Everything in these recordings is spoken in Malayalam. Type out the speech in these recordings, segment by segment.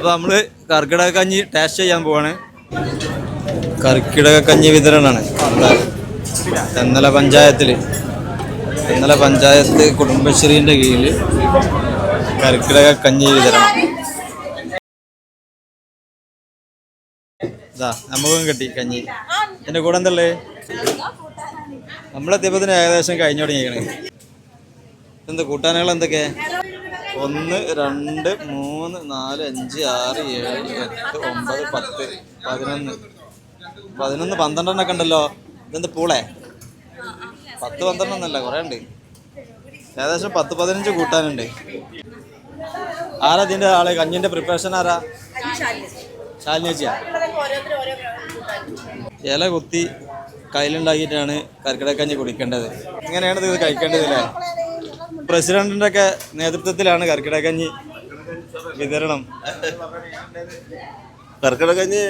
അപ്പോൾ നമ്മൾ കർക്കിടക കഞ്ഞി ടേസ്റ്റ് ചെയ്യാൻ പോവാണ്. കർക്കിടക കഞ്ഞി വിതരണമാണ് തെന്നല പഞ്ചായത്ത് കുടുംബശ്രീൻ്റെ കീഴിൽ കർക്കിടക കഞ്ഞി വിതരണം. നമുക്കും കിട്ടി കഞ്ഞി. എൻ്റെ കൂടെ എന്തല്ലേ നമ്മളെത്തിയപ്പോൾ ഏകദേശം കഴിഞ്ഞു തുടങ്ങിയാണ്. എന്താ കൂട്ടാനുകൾ എന്തൊക്കെ? 1 2 3 4 5 6 7 8 9 10 11 12 ഒക്കെ ഉണ്ടല്ലോ. ഇതെന്ത് പൂളെ? 10 12 ഒന്നല്ല, കുറേ ഉണ്ട്. ഏകദേശം 10 15 കൂട്ടാനുണ്ട്. ആരാ ഇതിൻ്റെ ആള്? കഞ്ഞിൻ്റെ പ്രിപ്പറേഷൻ ആരാ? ശാലിനേച്ചിയാ. ഇല കുത്തി കയ്യിലുണ്ടാക്കിയിട്ടാണ് കർക്കിടക കഞ്ഞി കുടിക്കേണ്ടത്. ഇങ്ങനെയാണ് ഇത് കഴിക്കേണ്ടതില്ലേ? പ്രസിഡന്റിന്റെ ഒക്കെ നേതൃത്വത്തിലാണ് കർക്കിടക കഞ്ഞി വിതരണം. കർക്കിടക കഞ്ഞി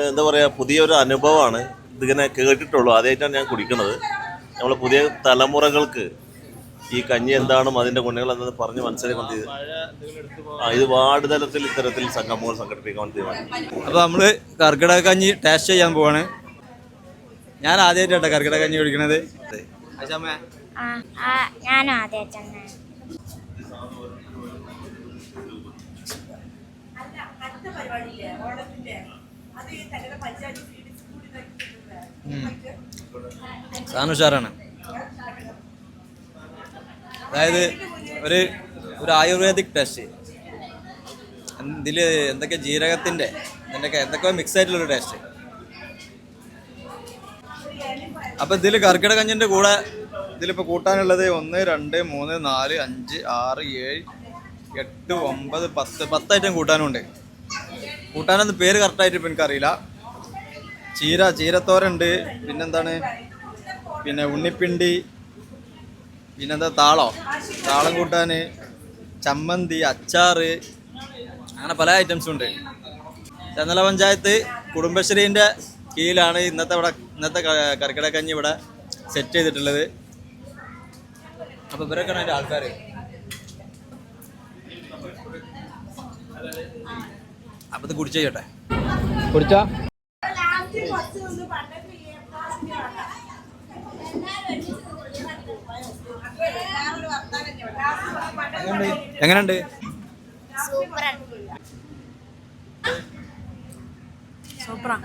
എന്താ പറയുക, പുതിയൊരു അനുഭവമാണ്. ഇതിങ്ങനെ കേട്ടിട്ടുള്ളൂ, ആദ്യമായിട്ടാണ് ഞാൻ കുടിക്കുന്നത്. നമ്മൾ പുതിയ തലമുറകൾക്ക് ഈ കഞ്ഞി എന്താണോ അതിൻ്റെ ഗുണങ്ങൾ എന്നത് പറഞ്ഞ് മനസ്സിലാക്കി ഇത് വാർഡ് തലത്തിൽ ഇത്തരത്തിൽ സംഗമങ്ങൾ സംഘടിപ്പിക്കാൻ തീരുമാനിച്ചു. അപ്പോൾ നമ്മൾ കർക്കിടക കഞ്ഞി ടേസ്റ്റ് ചെയ്യാൻ പോവാണ്. ഞാൻ ആദ്യമായിട്ടാണ് കർക്കിടക കഞ്ഞി കുടിക്കണത്. ഞാനും ആദ്യമായിട്ടാണ്. സാധനം ഉഷാറാണ്. അതായത് ഒരു ആയുർവേദിക് ടേസ്റ്റ്. ഇതിൽ എന്തൊക്കെ ജീരകത്തിൻ്റെ എന്തൊക്കെ മിക്സ് ആയിട്ടുള്ളൊരു ടേസ്റ്റ്. അപ്പം ഇതിൽ കർക്കിടക കഞ്ഞിൻ്റെ കൂടെ ഇതിലിപ്പോൾ കൂട്ടാനുള്ളത് 1 2 3 4 5 6 7 8 9 10 ഐറ്റം കൂട്ടാനുണ്ട്. കൂട്ടാനൊന്നും പേര് കറക്റ്റായിട്ട് ഇപ്പം എനിക്കറിയില്ല. ചീരത്തോരുണ്ട്, പിന്നെന്താണ്, പിന്നെ ഉണ്ണിപ്പിണ്ടി, പിന്നെന്താ താളം കൂട്ടാൻ, ചമ്മന്തി, അച്ചാറ്, അങ്ങനെ പല ഐറ്റംസും ഉണ്ട്. തെന്നല പഞ്ചായത്ത് കുടുംബശ്രീൻ്റെ കീഴിലാണ് ഇന്നത്തെ കർക്കിടക കഞ്ഞി ഇവിടെ സെറ്റ് ചെയ്തിട്ടുള്ളത്. അപ്പോൾ ഇവരൊക്കെയാണ് അതിൻ്റെ ആൾക്കാർ. അപ്പോൾ ഇത് കുടിച്ചു ചെയ്യട്ടെ. കുടിച്ചാ എങ്ങനെയുണ്ട്? സൂപ്പറാണ്.